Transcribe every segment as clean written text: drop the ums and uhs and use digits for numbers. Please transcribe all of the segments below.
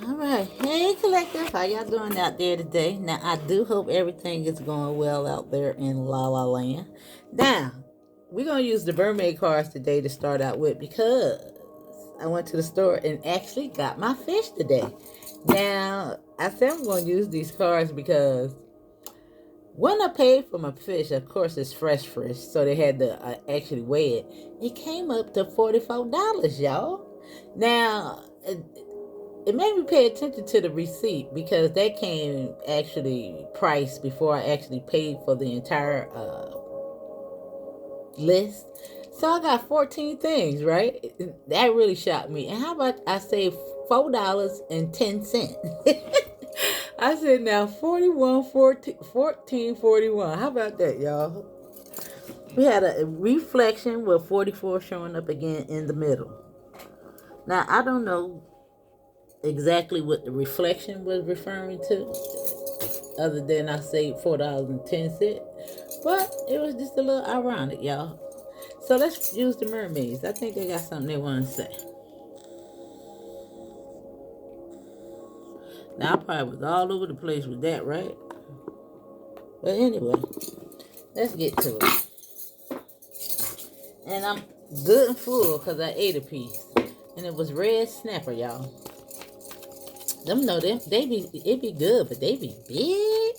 All right. Hey, collective. How y'all doing out there today? Now, I do hope everything is going well out there in La La Land. Now, we're going to use the mermaid cards today to start out with because I went to the store and actually got my fish today. Now, I said I'm going to use these cards because when I paid for my fish, of course, it's fresh, so they had to actually weigh it. It came up to $44, y'all. Now, it made me pay attention to the receipt because that came actually priced before I actually paid for the entire list. So I got 14 things, right? That really shocked me. And how about I saved $4.10? I said now 14, 41. How about that, y'all? We had a reflection with 44 showing up again in the middle. Now I don't know exactly what the reflection was referring to, other than I saved $4.10. But it was just a little ironic, y'all. So let's use the mermaids. I think they got something they want to say. Now I probably was all over the place with that, right? But anyway, let's get to it. And I'm good and full because I ate a piece. And it was red snapper, y'all. Them know them, it be good, but they be big.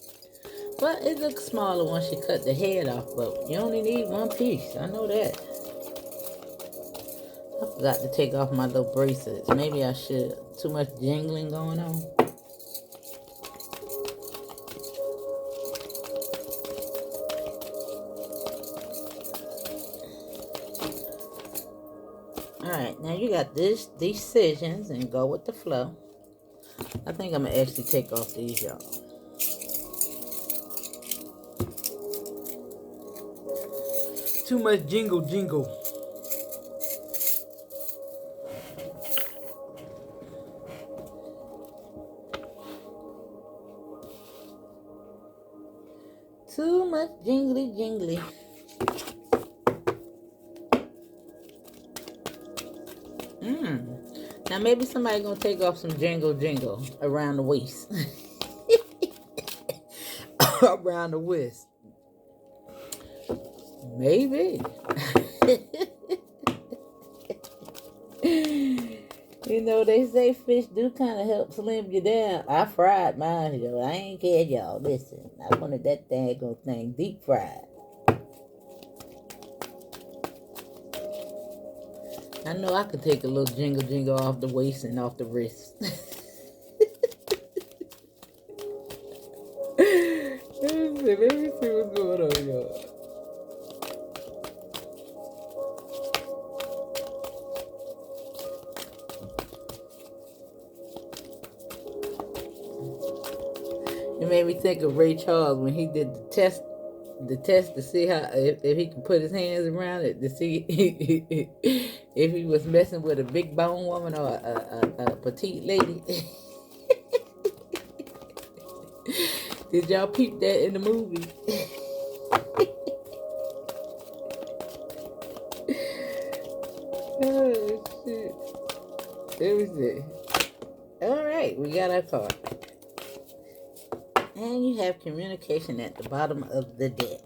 But it looks smaller once you cut the head off, but you only need one piece. I know that. I forgot to take off my little bracelets. Maybe I should. Too much jingling going on. Alright, now you got these decisions and go with the flow. I think I'm going to actually take off these, y'all. Too much jingle. Too much jingly. Now maybe somebody gonna take off some jingle around the waist. Around the waist. Maybe. You know, they say fish do kind of help slim you down. I fried mine, yo. I ain't care, y'all. Listen, I wanted that daggone thing deep fried. I know I could take a little jingle off the waist and off the wrist. Let me see what's going on, y'all. It made me think of Ray Charles when he did the test to see how if he could put his hands around it to see if he was messing with a big bone woman or a petite lady. Did y'all peep that in the movie? Oh shit! Let me see. All right, we got our card. And you have communication at the bottom of the deck.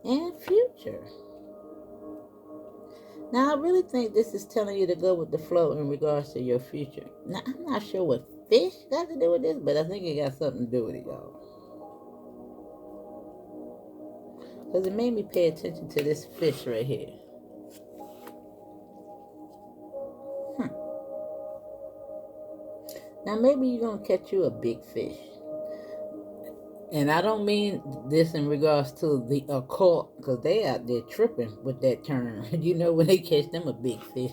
And future. Now, I really think this is telling you to go with the flow in regards to your future. Now, I'm not sure what fish got to do with this, but I think it got something to do with it, y'all. Because it made me pay attention to this fish right here. Now, maybe you're going to catch you a big fish. And I don't mean this in regards to the occult, because they out there tripping with that term. You know, when they catch them a big fish.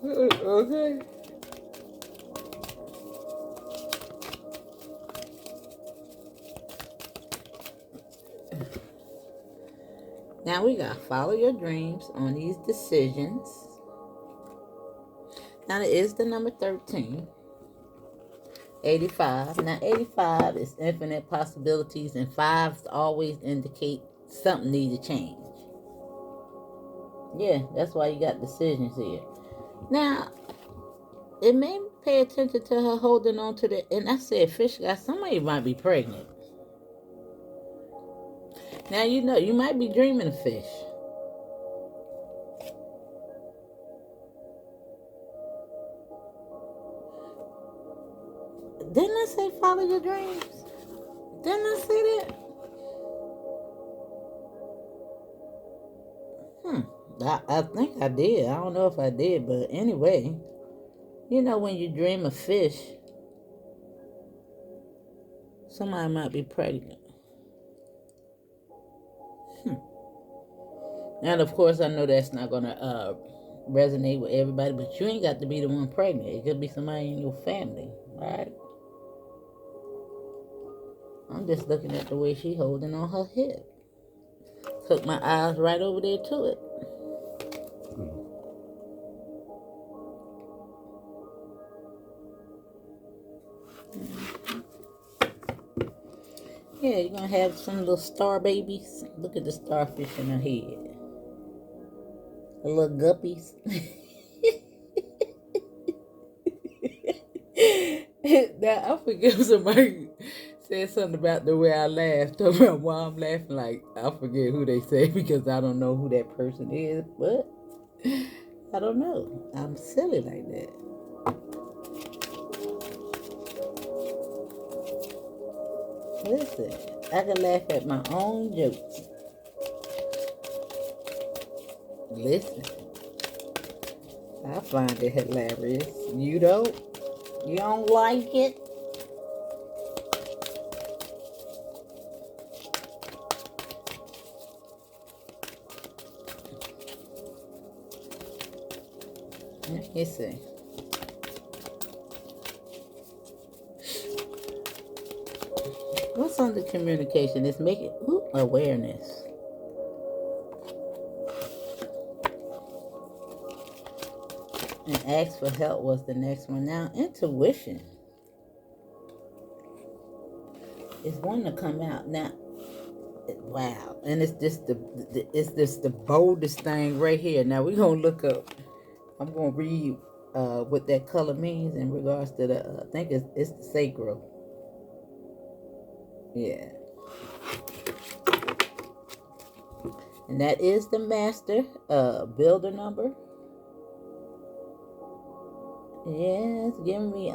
Okay. Now we got follow your dreams on these decisions. Now it is the number 13. 85. Now 85 is infinite possibilities, and 5s always indicate something needs to change. Yeah, that's why you got decisions here. Now, it made me pay attention to her holding on to the, and I said, fish guy, somebody might be pregnant. Now, you know, you might be dreaming of fish. Didn't I say follow your dreams? Didn't I say that? I think I did. I don't know if I did, but anyway, you know, when you dream of fish, somebody might be pregnant. And of course, I know that's not going to resonate with everybody, but you ain't got to be the one pregnant. It could be somebody in your family, right? I'm just looking at the way she holding on her hip. Took my eyes right over there to it. Yeah, you're going to have some little star babies. Look at the starfish in her head. The little guppies. Now, I forget somebody said something about the way I laughed. Talking about why I'm laughing. Like, I forget who they say because I don't know who that person is. But I don't know. I'm silly like that. Listen, I can laugh at my own jokes. Listen, I find it hilarious. You don't? You don't like it? Let me see. What's under communication? It's making awareness. And ask for help was the next one. Now, intuition is one to come out. Now, wow. And it's just the boldest thing right here. Now, we're going to look up. I'm going to read what that color means in regards to the, I think it's the sacral. Yeah. And that is the master builder number. Yeah, it's giving me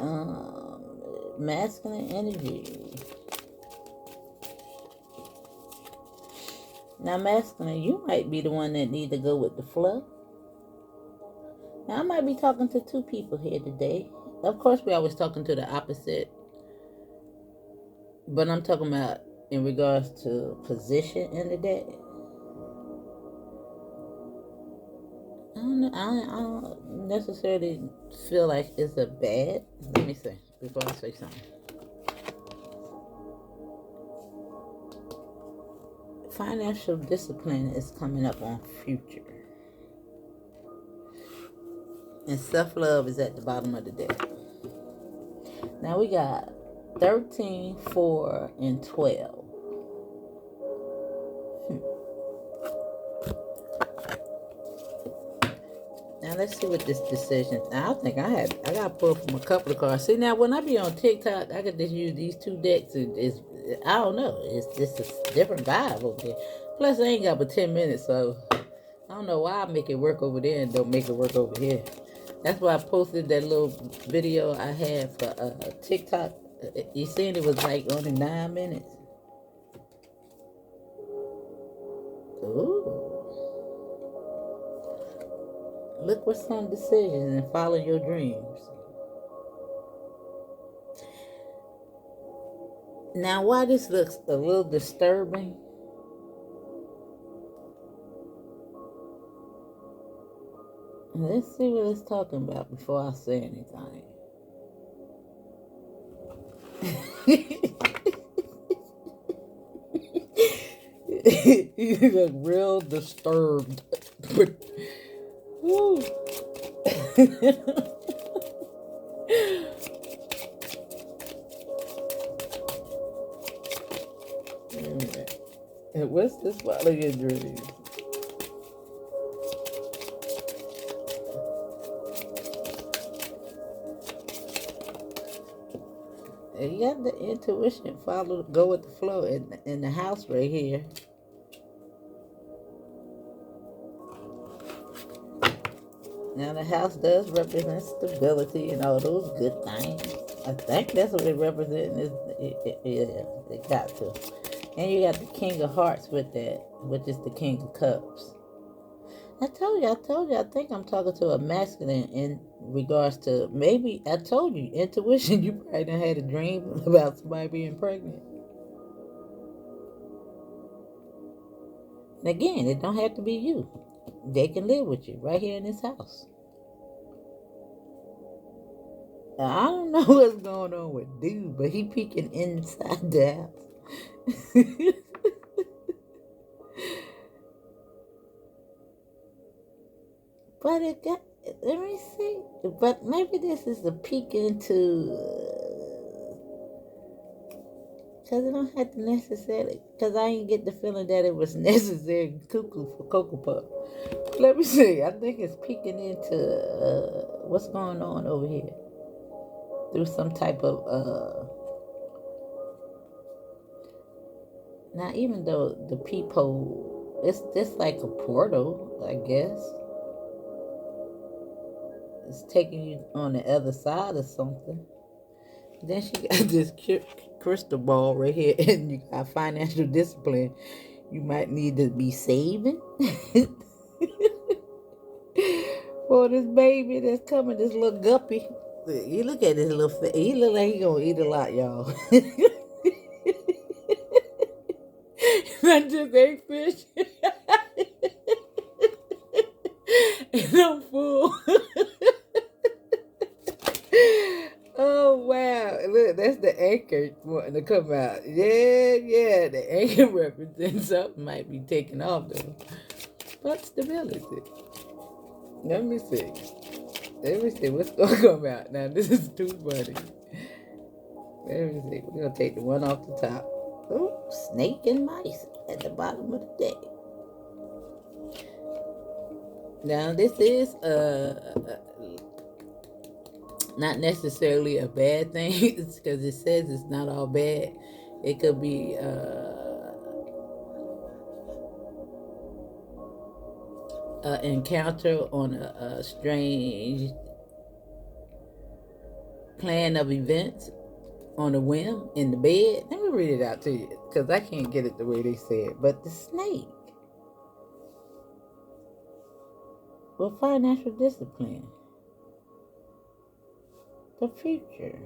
masculine energy. Now, masculine, you might be the one that need to go with the flow. Now, I might be talking to two people here today. Of course, we're always talking to the opposite. But I'm talking about in regards to position in the day. I don't necessarily feel like it's a bad. Let me see before I say something. Financial discipline is coming up on future. And self-love is at the bottom of the deck. Now we got 13, 4, and 12. Now let's see what this decision. I think I got pulled from a couple of cards. See, now when I be on TikTok, I could just use these two decks. I don't know. It's just a different vibe over there. Plus, I ain't got but 10 minutes, so I don't know why I make it work over there and don't make it work over here. That's why I posted that little video I had for TikTok. You seen it was like only 9 minutes. Ooh. Look for some decisions and follow your dreams. Now, why this looks a little disturbing? Let's see what it's talking about before I say anything. You look real disturbed. Woo. And what's this follow your dreams? You got the intuition, go with the flow in the house right here. Now the house does represent stability and all those good things. I think that's what it represents. Yeah, it got to. And you got the King of Hearts with that, which is the King of Cups. I told you, I think I'm talking to a masculine in regards to, maybe, I told you, intuition, you probably done had a dream about somebody being pregnant. And again, it don't have to be you. They can live with you right here in this house. Now, I don't know what's going on with dude, but he peeking inside the house. But it got, let me see. But maybe this is a peek into, because it don't have to necessarily, because I ain't get the feeling that it was necessary cuckoo for Cocoa Puff. Let me see. I think it's peeking into what's going on over here through some type of, now even though the peephole, it's just like a portal, I guess. It's taking you on the other side of something. Then she got this crystal ball right here, and you got financial discipline. You might need to be saving for this baby that's coming, this little guppy. You look at this little face. He look like he gonna eat a lot, y'all. Not just ate fish. And I'm full. Oh wow! Look, that's the anchor wanting to come out. Yeah. The anchor represents something might be taken off though. But stability. Let me see what's gonna come out. Now this is too funny. Let me see. We're gonna take the one off the top. Oh, snake and mice at the bottom of the deck. Now this is not necessarily a bad thing, because it says it's not all bad. It could be an encounter on a strange plan of events on a whim in the bed. Let me read it out to you, because I can't get it the way they say it. But the snake, well, financial discipline, the future.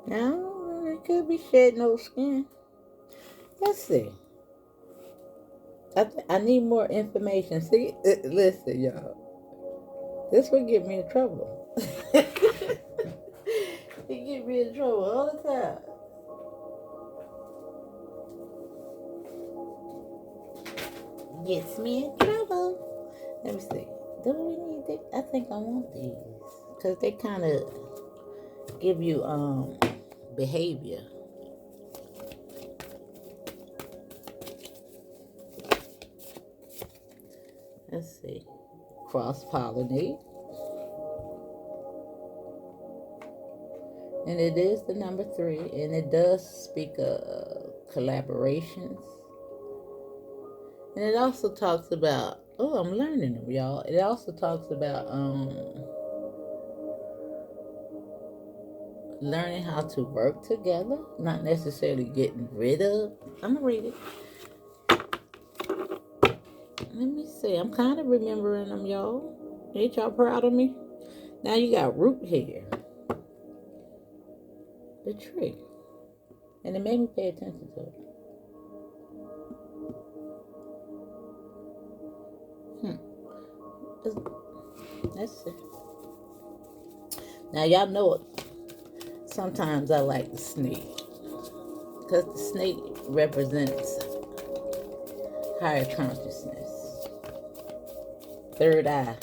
Now, it could be shedding no skin. Let's see. I need more information. See, listen, y'all. This will get me in trouble. It get me in trouble all the time. Gets me in trouble. Let me see. Do we need this? I think I want these, because they kind of give you behavior. Let's see. Cross-pollinate. And it is the number 3, and it does speak of collaborations. And it also talks about, oh, I'm learning them, y'all. It also talks about learning how to work together, not necessarily getting rid of. I'm gonna read it. Let me see. I'm kind of remembering them, y'all. Ain't y'all proud of me? Now you got root here. The tree. And it made me pay attention to it. Let's see. Now y'all know it. Sometimes I like the snake, because the snake represents higher consciousness, third eye,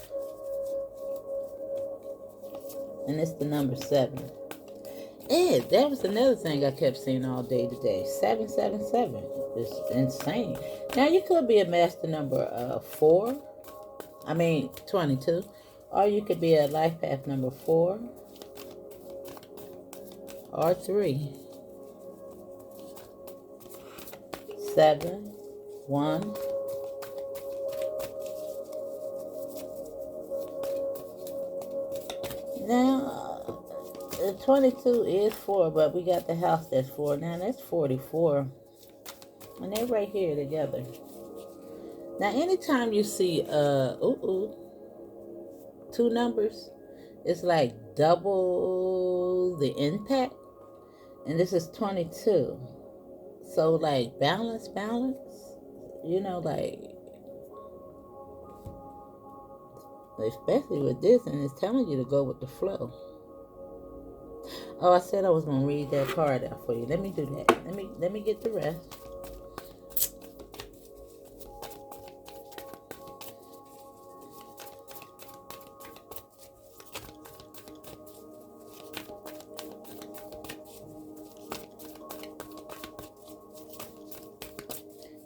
and it's the number 7. And that was another thing I kept seeing all day today. 777. It's insane. Now you could be a master number 4. I mean 22, Or you could be at life path number 4 or 3, 7, 1. Now, 22 is 4, but we got the house that's 4. Now, that's 44. And they're right here together. Now, anytime you see, 2 numbers, it's like double the impact. And this is 22. So, like, balance. You know, like, especially with this, and it's telling you to go with the flow. Oh, I said I was gonna read that card out for you. Let me do that. Let me get the rest.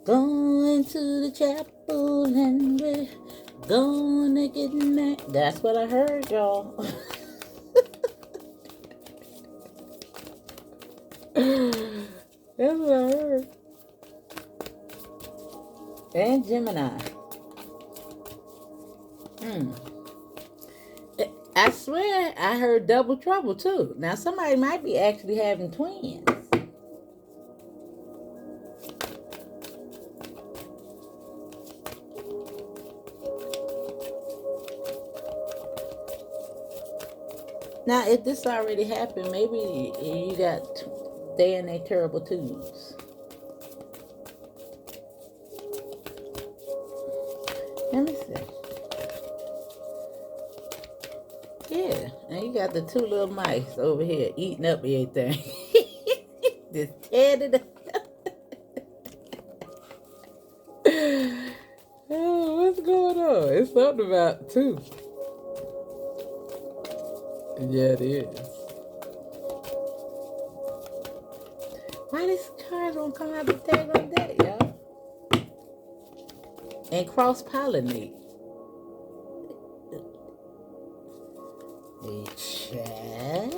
Going to the chapel and we're gonna get married. That's what I heard, y'all. That's what I heard. And Gemini. I swear I heard double trouble too. Now somebody might be actually having twins. Now, if this already happened, maybe you got they in their terrible twos. Let me see. Yeah, and you got the 2 little mice over here eating up everything. Just tearing it up. Oh, what's going on? It's something about 2. Yeah, it is. Why these cards won't come out the tag on that, y'all? And cross-pollinate. Check.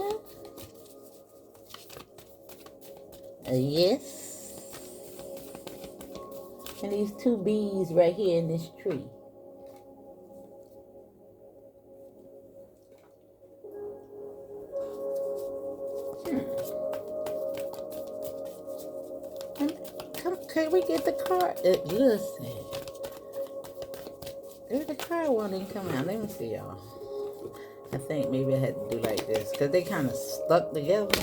Yes. And these 2 bees right here in this tree. Can we get the card? Listen. If the card won't even come out, let me see, y'all. I think maybe I had to do like this because they kind of stuck together.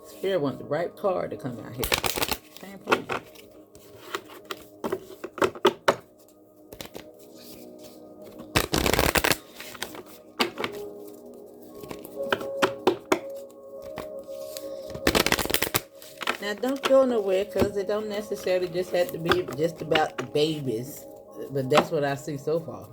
Spirit want the right card to come out here. Same problem. Now, don't go nowhere because it don't necessarily just have to be just about babies. But that's what I see so far.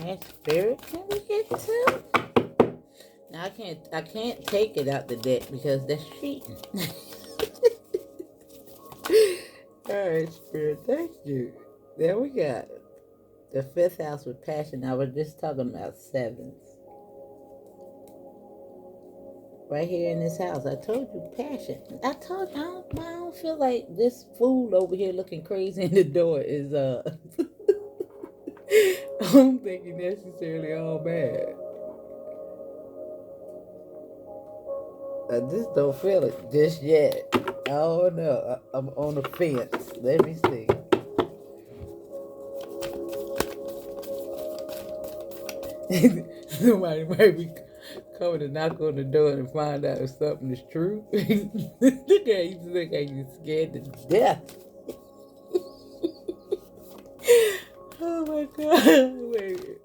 Alright, Spirit, can we get 2? Now I can't take it out the deck because that's cheating. Alright, Spirit, thank you. There we got the 5th house with passion. I was just talking about 7s. Right here in this house. I told you passion. I told you I don't feel like this fool over here looking crazy in the door is I don't think he necessarily all bad. I just don't feel it just yet. I don't know. I'm on the fence. Let me see. Somebody might be coming to knock on the door and find out if something is true. Look at you scared to death. Oh my God. Wait.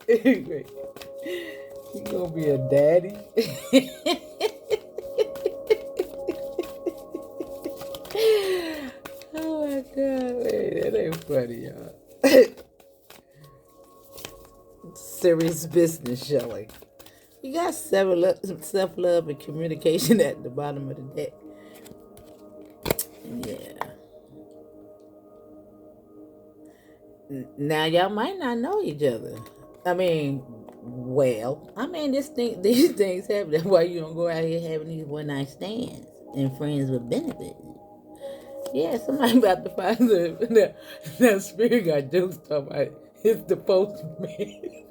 You gonna be a daddy? Oh my God, man, that ain't funny, y'all. serious business, Shelley. You got self-love and communication at the bottom of the deck. Yeah. Now y'all might not know each other. I mean, these things happen. That's why you don't go out here having these one-night stands and friends with benefits. Yeah, somebody about to find that spirit got jokes talking about it's the postman.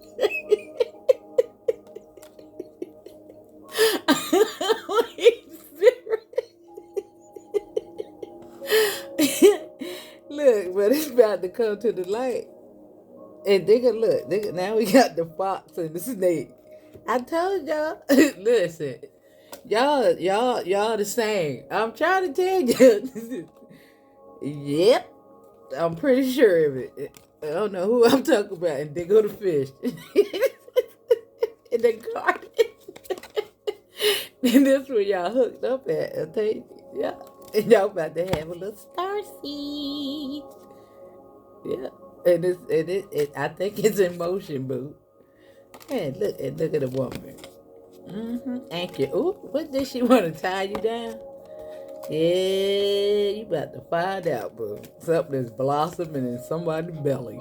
Look, but it's about to come to the light. And now we got the fox and the snake. I told y'all, listen, y'all the same. I'm trying to tell you. Yep, I'm pretty sure of it. I don't know who I'm talking about. And they go to fish. In the garden. And that's where y'all hooked up at. I tell you, yeah. And y'all about to have a little starseed. Yeah. And I think it's in motion, boo. And look at the woman. Thank you. Ooh, what did she want to tie you down? Yeah, you about to find out, boo. Something is blossoming in somebody's belly.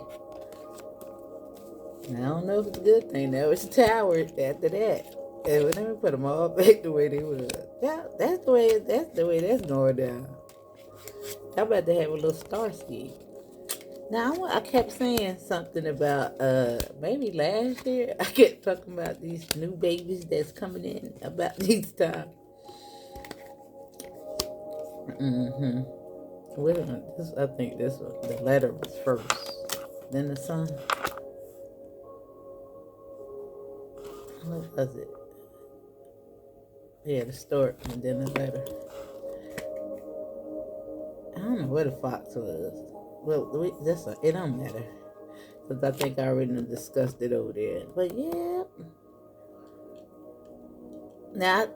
I don't know if it's a good thing. That was towered after that. And let me put them all back the way they were. Yeah, that's the way that's going down. I'm about to have a little star ski. Now I kept saying something about maybe last year. I kept talking about these new babies that's coming in about these times. I think the letter was first, then the sun. What was it? Yeah, the stork, and then the letter. I don't know where the fox was. Well, it don't matter. Because I think I already discussed it over there. But yeah. Now,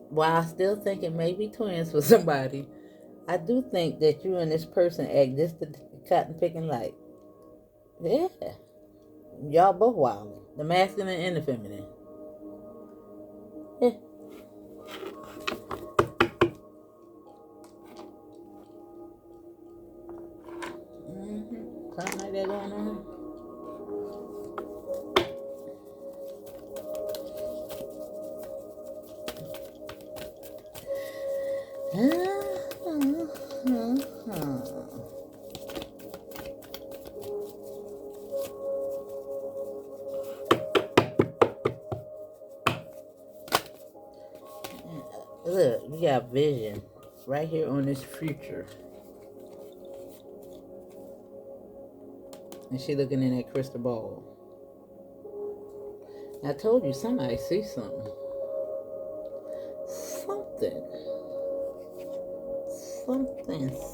while I still think it may be twins for somebody, I do think that you and this person act just the cotton picking like. Yeah. Y'all both wild. The masculine and the feminine. Yeah. Something like that going on. Look, we got vision right here on this future. And she looking in that crystal ball. I told you somebody see something.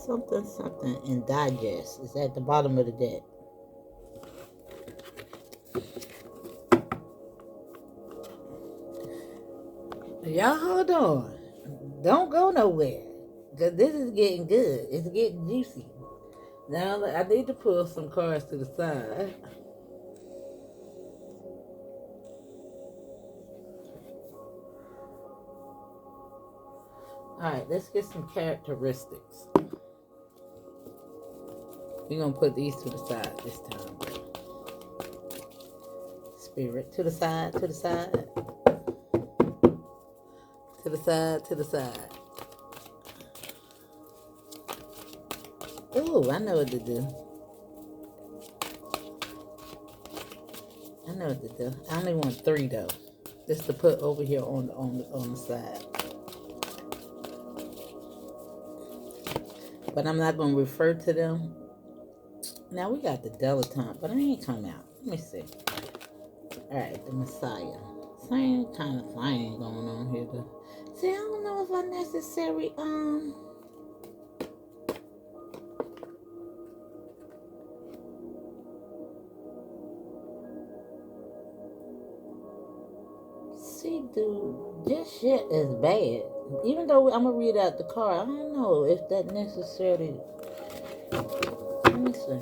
Something and digest is at the bottom of the deck. Y'all hold on. Don't go nowhere. Because this is getting good. It's getting juicy. Now I need to pull some cards to the side. Alright, let's get some characteristics. We're going to put these to the side this time. Spirit, to the side, to the side. To the side, to the side. Ooh, I know what to do. I only want 3 though. Just to put over here on the side. But I'm not going to refer to them. Now we got the dilettante, but I ain't come out. Let me see. Alright, the Messiah. Same kind of thing going on here though. See, I don't know if I necessarily, see, dude, this shit is bad. Even though I'm gonna read out the card, I don't know if that necessarily. Let me see.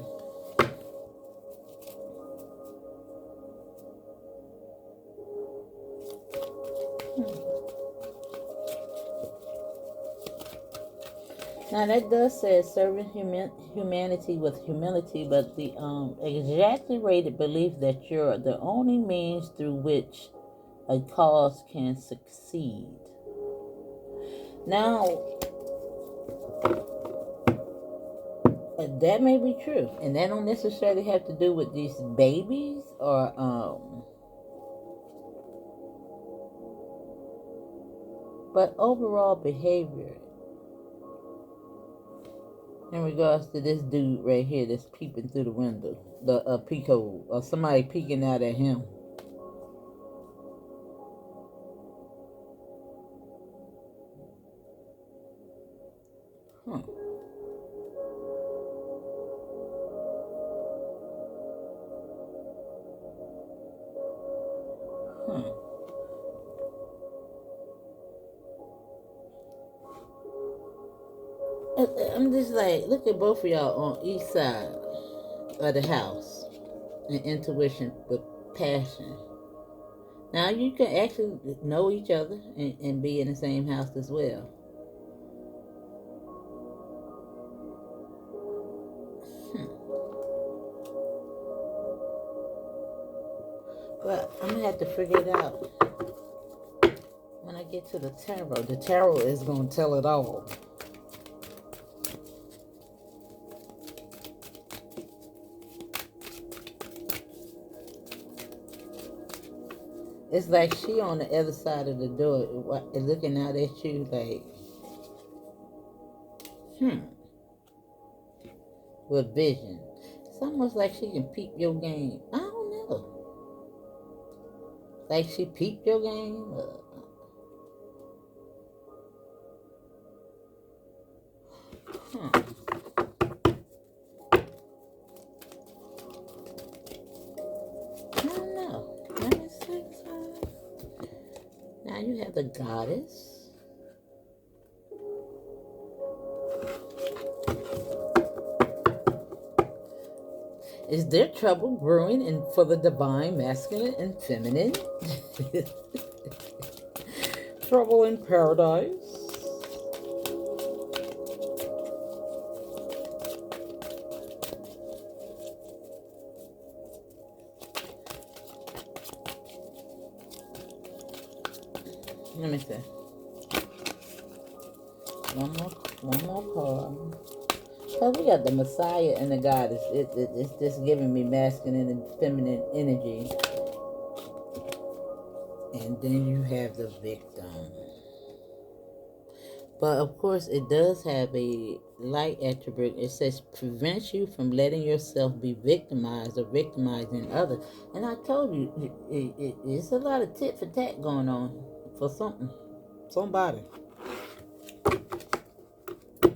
Now that does say serving humanity with humility, but the exaggerated belief that you're the only means through which a cause can succeed. Now, that may be true, and that don't necessarily have to do with these babies or but overall behavior in regards to this dude right here that's peeping through the window, the peephole, or somebody peeking out at him. Huh. Huh. I'm just like, look at both of y'all on each side of the house. And intuition with passion. Now you can actually know each other and be in the same house as well. Hmm. Well, I'm gonna have to figure it out when I get to the tarot. The tarot is gonna tell it all. It's like she on the other side of the door looking out at you like, with vision. It's almost like she can peep your game. I don't know. Like she peeped your game. I don't know. Let me see. Now you have the goddess. Is there trouble brewing for the divine masculine and feminine? Trouble in paradise? Let me see. One more card. Because we got the Messiah and the Goddess. It's just giving me masculine and feminine energy. And then you have the victim. But of course, it does have a light attribute. It says prevents you from letting yourself be victimized or victimizing others. And I told you, it's a lot of tit for tat going on for somebody.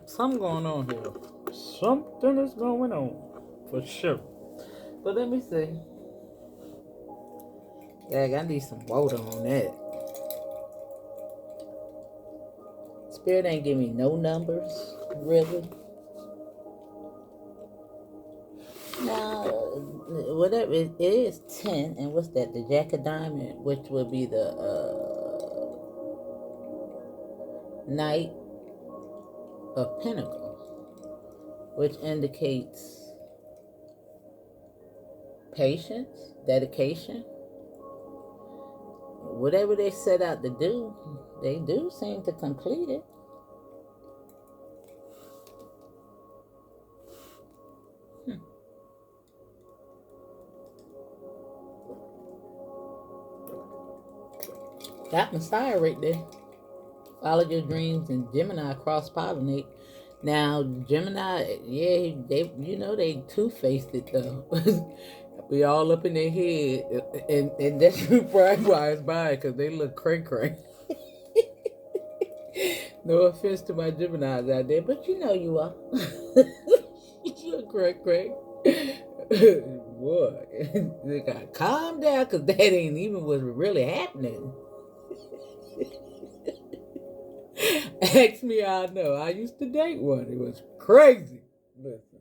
Something going on here. Something is going on for sure. But let me see. Yeah, I need some water on that. Spirit ain't give me no numbers, really. Now, whatever it is, 10, and what's that? The Jack of Diamond, which will be the Knight of Pentacle, which indicates patience, dedication. Whatever they set out to do, they do seem to complete it. That Messiah right there. Follow your dreams, and Gemini cross-pollinate. Now, Gemini, yeah, they two-faced it though. Be all up in their head, and that's probably why it's by, because they look cray-cray. No offense to my Geminis out there, but you know you are. You look cray-cray. What? They gotta calm down, because that ain't even what's really happening. Ask me, I know. I used to date one. It was crazy. Listen.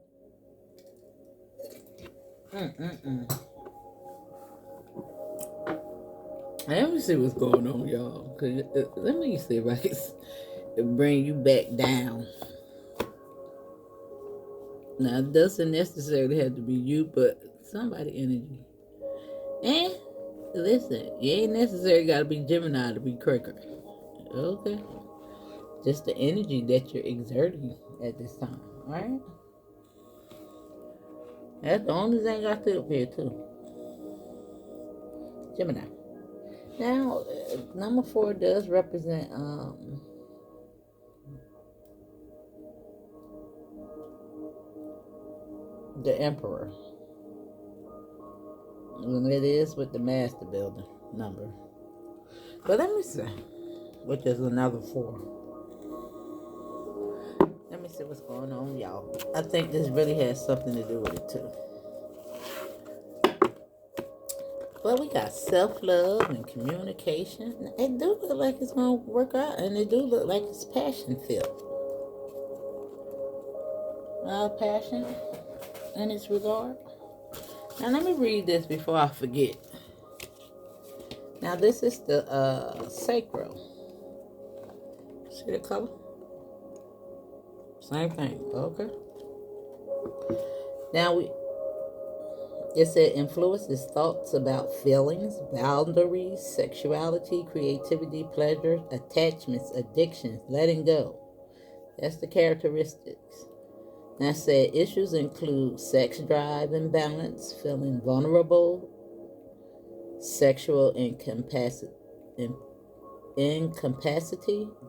Let me see what's going on, y'all. Let me see if I can bring you back down. Now, it doesn't necessarily have to be you, but somebody energy. And listen, you ain't necessarily got to be Gemini to be Quaker. Okay. Just the energy that you're exerting at this time. Alright? That's the only thing I see up here, too. Gemini. Now, number 4 does represent the Emperor. And it is with the Master Builder number. But let me see, which is another 4. Let me see what's going on, y'all. I think this really has something to do with it, too. But we got self-love and communication. It do look like it's going to work out, and it do look like it's passion-filled. Passion in its regard. Now, let me read this before I forget. Now, this is the sacral. See the color? Same thing. Okay. Now, it said influences thoughts about feelings, boundaries, sexuality, creativity, pleasure, attachments, addictions, letting go. That's the characteristics. Now, it said issues include sex drive imbalance, feeling vulnerable, sexual incapacity,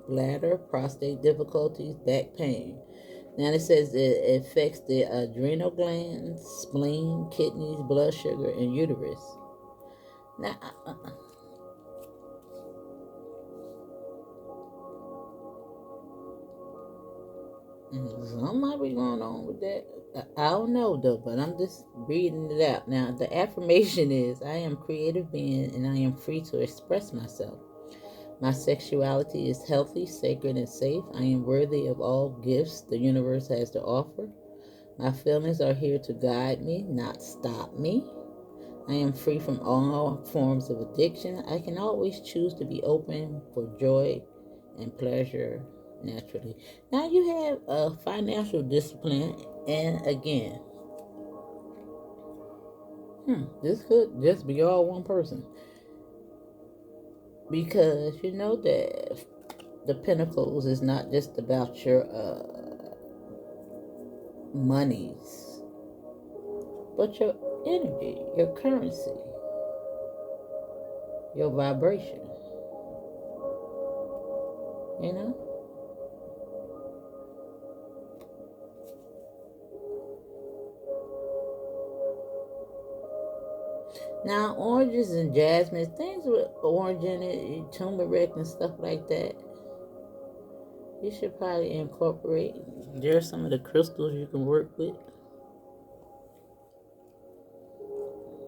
bladder, prostate difficulties, back pain. Now it says it affects the adrenal glands, spleen, kidneys, blood sugar, and uterus. Now, something might be going on with that. I don't know though, but I'm just reading it out. Now the affirmation is, I am a creative being and I am free to express myself. My sexuality is healthy, sacred, and safe. I am worthy of all gifts the universe has to offer. My feelings are here to guide me, not stop me. I am free from all forms of addiction. I can always choose to be open for joy and pleasure naturally. Now you have a financial discipline, and again, this could just be all one person. Because you know that the Pentacles is not just about your monies, but your energy, your currency, your vibration. You know? Now, oranges and jasmine, things with orange in it, turmeric and stuff like that, you should probably incorporate. There are some of the crystals you can work with.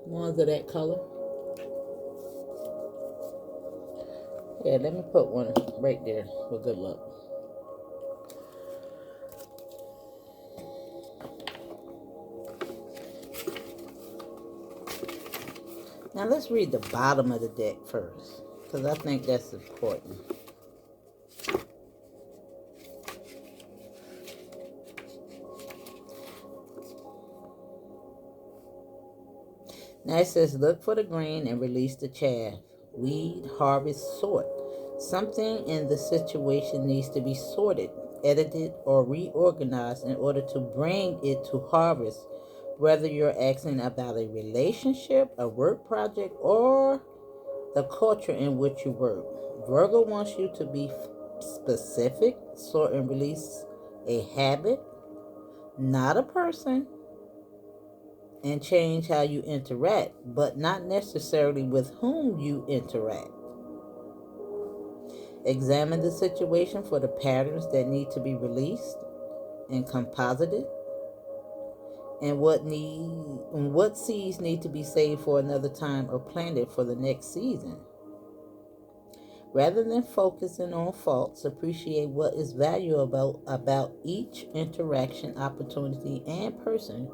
Ones of that color. Yeah, let me put one right there for good luck. Now let's read the bottom of the deck first, because I think that's important. Now it says, look for the grain and release the chaff. Weed, harvest, sort. Something in the situation needs to be sorted, edited, or reorganized in order to bring it to harvest. Whether you're asking about a relationship, a work project, or the culture in which you work. Virgo wants you to be specific, sort and release a habit, not a person, and change how you interact, but not necessarily with whom you interact. Examine the situation for the patterns that need to be released and composited, and what seeds need to be saved for another time or planted for the next season. Rather than focusing on faults, appreciate what is valuable about each interaction, opportunity, and person.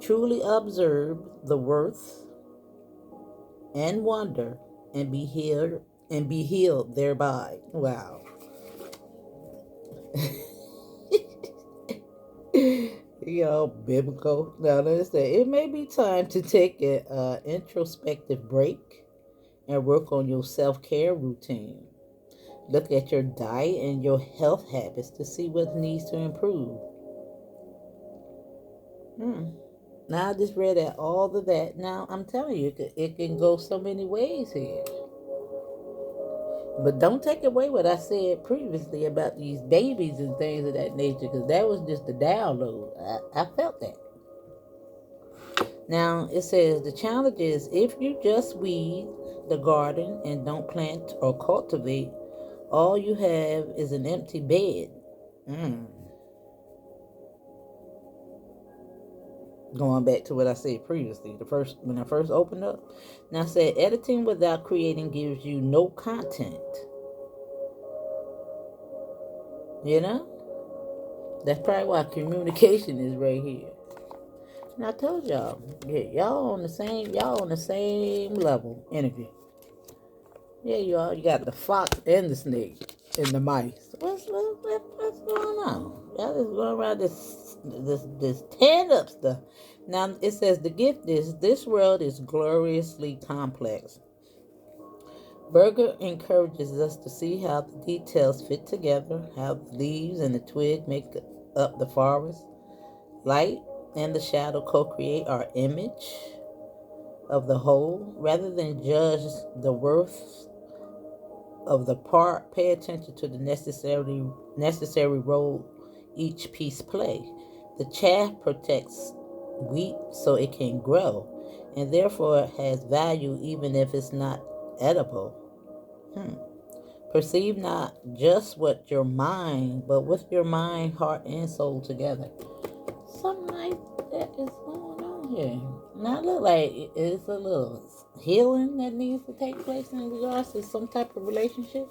Truly observe the worth and wonder, and be healed thereby. Wow. Biblical. Now, let's say it may be time to take an introspective break and work on your self care routine. Look at your diet and your health habits to see what needs to improve. Hmm. Now, I just read at all of that. Now, I'm telling you, it can go so many ways here. But don't take away what I said previously about these babies and things of that nature, because that was just a download. I felt that. Now it says the challenge is if you just weed the garden and don't plant or cultivate, all you have is an empty bed. Mm. Going back to what I said previously, the first when I first opened up. Now I said editing without creating gives you no content. You know? That's probably why communication is right here. And I told y'all, yeah, y'all on the same level energy. Yeah, you are. You got the fox and the snake and the mice. What's going on? Y'all just going around this tearing up stuff. Now it says the gift is this world is gloriously complex. Berger encourages us to see how the details fit together, how the leaves and the twig make up the forest. Light and the shadow co-create our image of the whole. Rather than judge the worth of the part, pay attention to the necessary role each piece play. The chaff protects wheat so it can grow, and therefore it has value even if it's not edible. Hmm. Perceive not just what your mind, but with your mind, heart, and soul together. Something like that is going on here. Now, look like it's a little healing that needs to take place in regards to some type of relationship,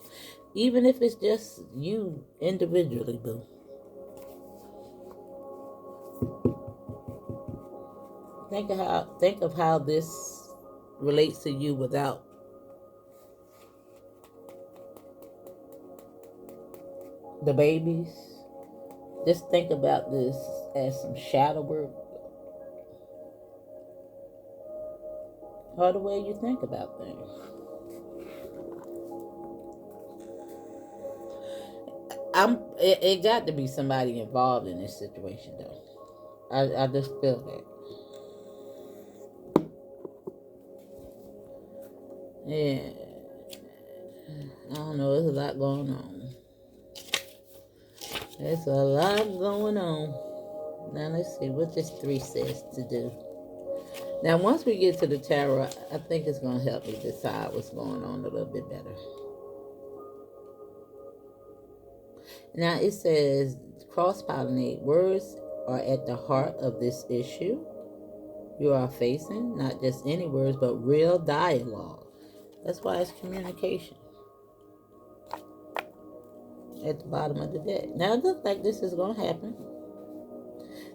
even if it's just you individually, boo. Think of how this relates to you without the babies. Just think about this as some shadow work, or the way you think about things. It got to be somebody involved in this situation though. I just feel that. Yeah. I don't know, there's a lot going on. There's a lot going on. Now let's see what this 3 says to do. Now once we get to the tarot, I think it's going to help me decide what's going on a little bit better. Now it says cross-pollinate. Words are at the heart of this issue you are facing. Not just any words, but real dialogue. That's why it's communication. At the bottom of the deck. Now it looks like this is going to happen.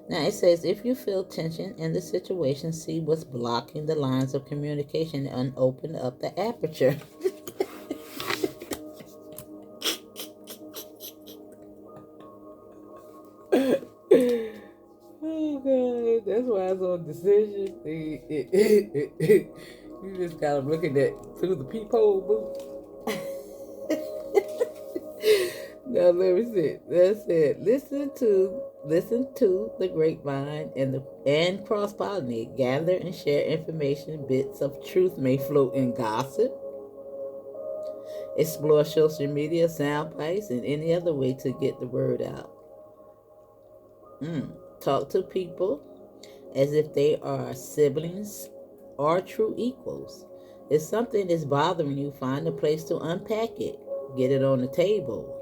Now it says, if you feel tension in the situation, see what's blocking the lines of communication and open up the aperture. Oh God, that's why it's on decision. You just kind of looking at through the peephole, boo. Now let me see. That's it. Listen to the grapevine and cross pollinate. Gather and share information. Bits of truth may float in gossip. Explore social media, sound bites, and any other way to get the word out. Talk to people as if they are siblings or true equals. If something is bothering you, find a place to unpack it. Get it on the table.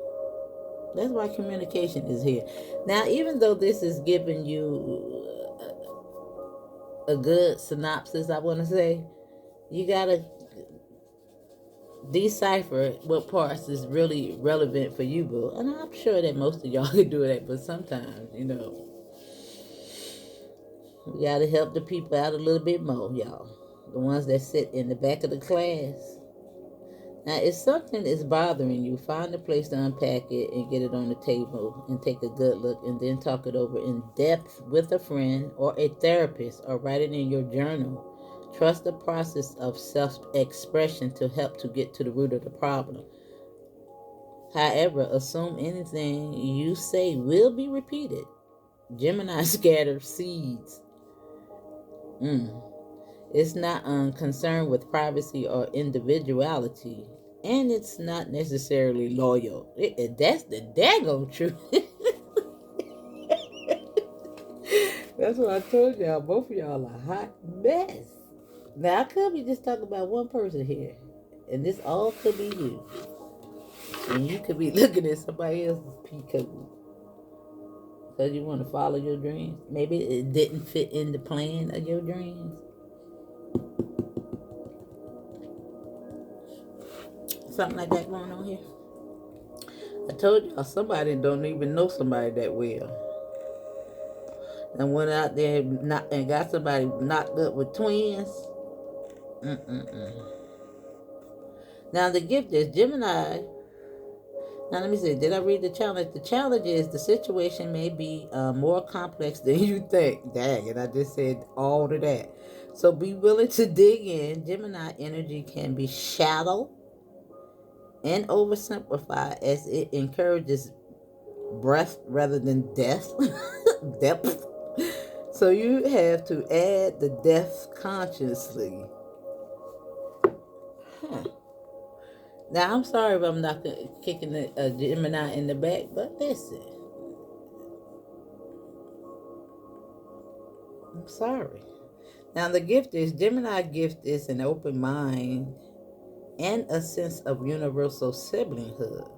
That's why communication is here. Now, even though this is giving you a good synopsis, I want to say, you got to decipher what parts is really relevant for you, boo. And I'm sure that most of y'all can do that, but sometimes, we got to help the people out a little bit more, y'all. The ones that sit in the back of the class. Now, if something is bothering you, find a place to unpack it and get it on the table and take a good look and then talk it over in depth with a friend or a therapist or write it in your journal. Trust the process of self expression to help to get to the root of the problem. However, assume anything you say will be repeated. Gemini scatters seeds. It's not concerned with privacy or individuality, and it's not necessarily loyal. That's the daggone truth. That's what I told y'all. Both of y'all are a hot mess. Now, I could be just talking about one person here, and this all could be you. And you could be looking at somebody else's peacoat because you want to follow your dreams. Maybe it didn't fit in the plan of your dreams. Something like that going on here. I told y'all somebody don't even know somebody that well. And went out there and got somebody knocked up with twins. Now the gift is Gemini. Now let me see. Did I read the challenge? The challenge is the situation may be more complex than you think. Dang, and I just said all of that. So be willing to dig in. Gemini energy can be shallow and oversimplified as it encourages breadth rather than depth. Depth. So you have to add the depth consciously. Huh. Now I'm sorry if I'm not kicking a Gemini in the back, but listen, I'm sorry. Now the gift is Gemini gift is an open mind and a sense of universal siblinghood.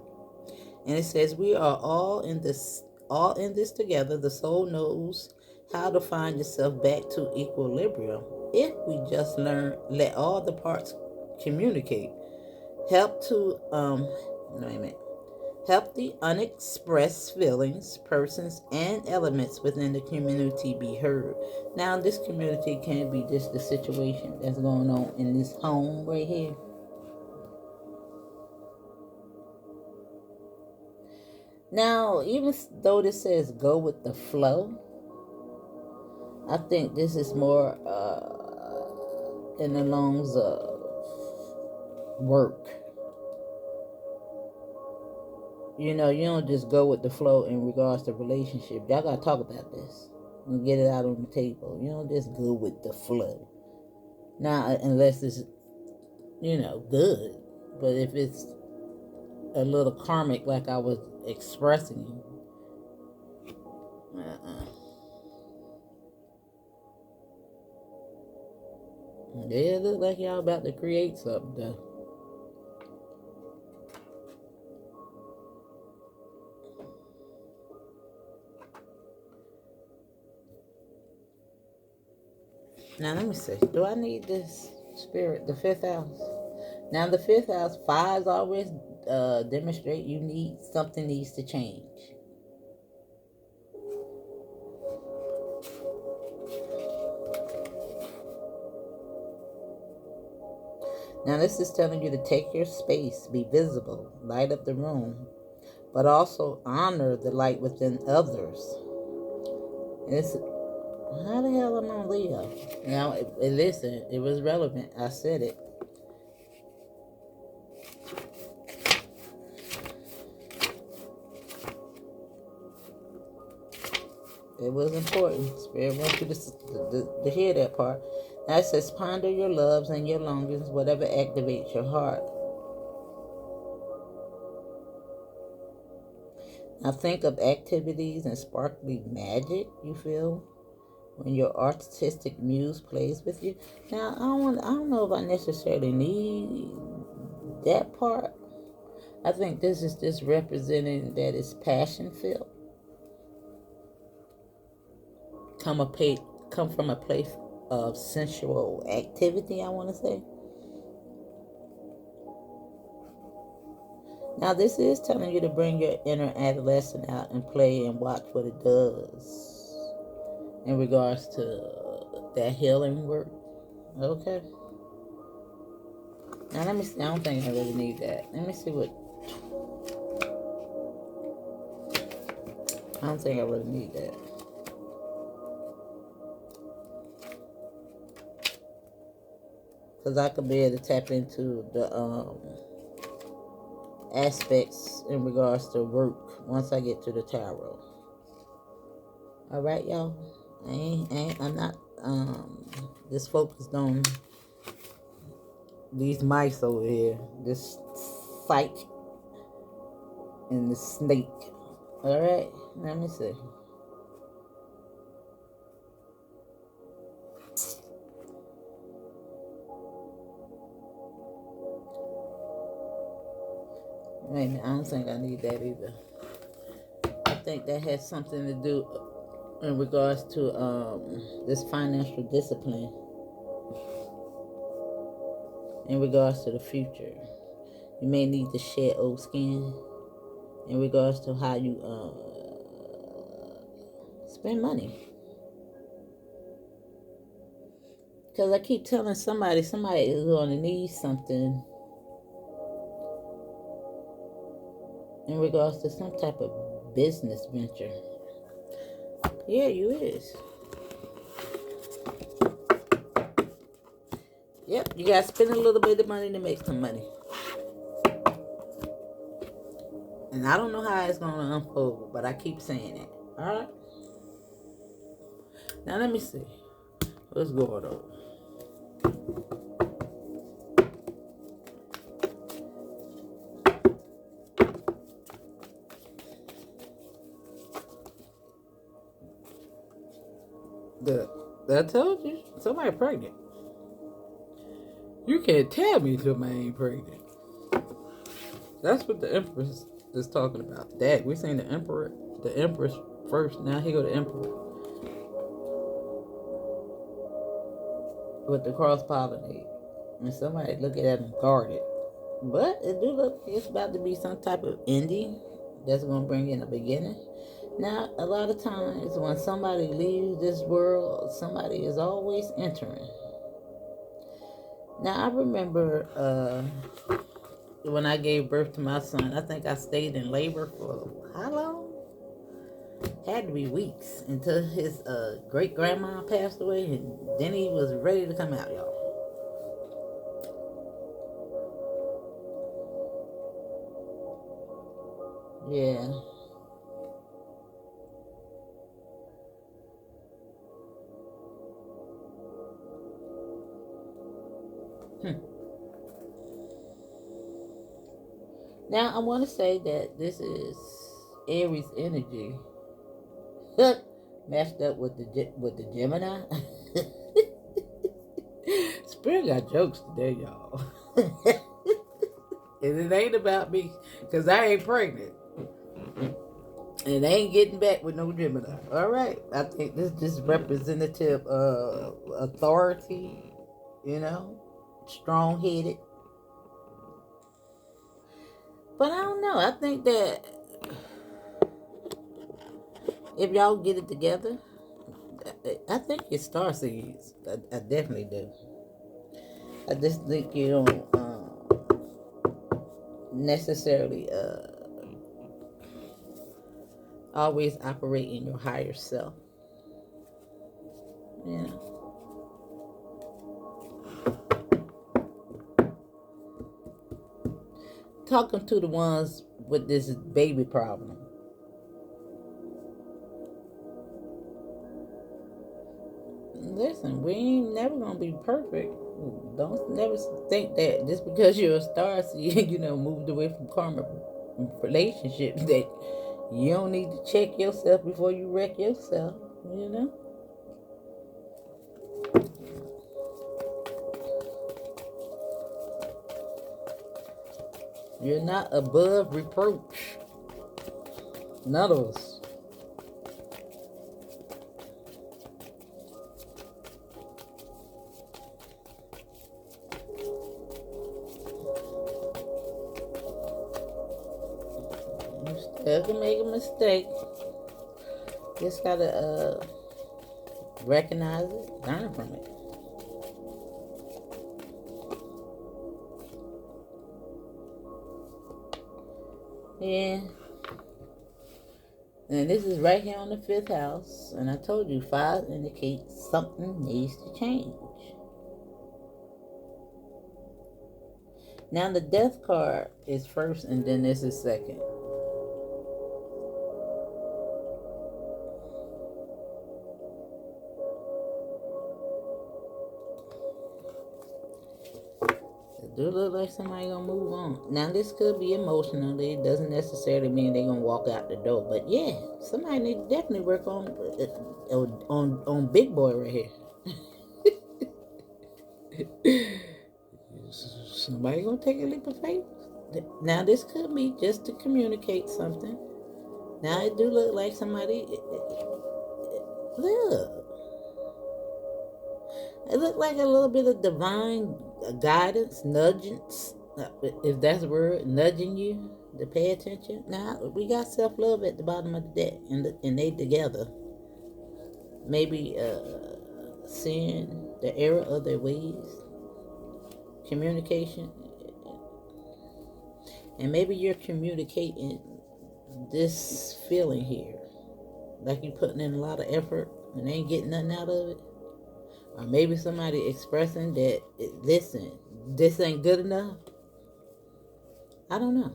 And it says we are all in this together. The soul knows how to find itself back to equilibrium if we just let all the parts communicate. Help to wait a minute. Help the unexpressed feelings, persons, and elements within the community be heard. Now, this community can be just the situation that's going on in this home right here. Now, even though this says go with the flow, I think this is more in the lungs of work. You know, you don't just go with the flow in regards to relationship. Y'all gotta talk about this and get it out on the table. You don't just go with the flow. Now, unless it's, good. But if it's a little karmic like I was expressing, yeah, it look like y'all about to create something though. Now let me see. Do I need this spirit? The fifth house. Now the fifth house, fives always demonstrate something needs to change. Now this is telling you to take your space, be visible, light up the room, but also honor the light within others. It's how the hell am I on Leo? Now listen, it was relevant. I said it. It was important. Spirit wants you to hear that part. Now it says, ponder your loves and your longings, whatever activates your heart. Now think of activities and sparkly magic you feel when your artistic muse plays with you. Now I don't know if I necessarily need that part. I think this is just representing that it's passion filled. Come from a place of sensual activity, I want to say. Now, this is telling you to bring your inner adolescent out and play and watch what it does in regards to that healing work. Okay. Now let me see. I don't think I really need that. Let me see what. I don't think I really need that. Because I could be able to tap into the aspects in regards to work once I get to the tarot. All right, y'all. I'm not just focused on these mice over here. This fight and the snake. All right, let me see. Wait a minute, I don't think I need that either. I think that has something to do in regards to this financial discipline in regards to the future. You may need to shed old skin in regards to how you spend money. Because I keep telling somebody is going to need something in regards to some type of business venture. Yeah, you is. Yep, you got to spend a little bit of money to make some money. And I don't know how it's going to unfold, but I keep saying it. All right? Now, let me see. What's going on? I told you. Somebody pregnant. You can't tell me somebody ain't pregnant. That's what the Empress is talking about. Dad, we seen the Empress first. Now here go the Emperor with the cross pollinate, and somebody looking at him guarded. But it do look like it's about to be some type of ending that's gonna bring in a beginning. Now, a lot of times when somebody leaves this world, somebody is always entering. Now, I remember when I gave birth to my son, I think I stayed in labor for how long? Had to be weeks until his great grandma passed away, and then he was ready to come out, y'all. Yeah. Now I want to say that this is Aries energy matched up with the Gemini. Spirit got jokes today, y'all. And it ain't about me, because I ain't pregnant. And they ain't getting back with no Gemini. All right. I think this is just representative authority, strong-headed. But I don't know. I think that if y'all get it together, I think it's Starseeds. I definitely do. I just think you don't necessarily always operate in your higher self. Talking to the ones with this baby problem. Listen, we ain't never gonna be perfect. Don't never think that just because you're a star, so you moved away from karma relationships, that you don't need to check yourself before you wreck yourself. You're not above reproach. None of us. You can make a mistake. Just gotta recognize it, learn from it. Yeah. And this is right here on the 5th house. And I told you, 5 indicates something needs to change. Now the death card is first and then this is second. It do look like somebody gonna move on. Now this could be emotionally. It doesn't necessarily mean they're gonna walk out the door. But yeah, somebody need to definitely work on big boy right here. Somebody gonna take a leap of faith. Now this could be just to communicate something. Now it do look like somebody. Look. It looked like a little bit of divine guidance, nudging, if that's the word, nudging you to pay attention. Now, we got self-love at the bottom of the deck, and they together. Maybe seeing the error of their ways, communication, and maybe you're communicating this feeling here. Like you're putting in a lot of effort and ain't getting nothing out of it. Or maybe somebody expressing that, listen, this ain't good enough. I don't know.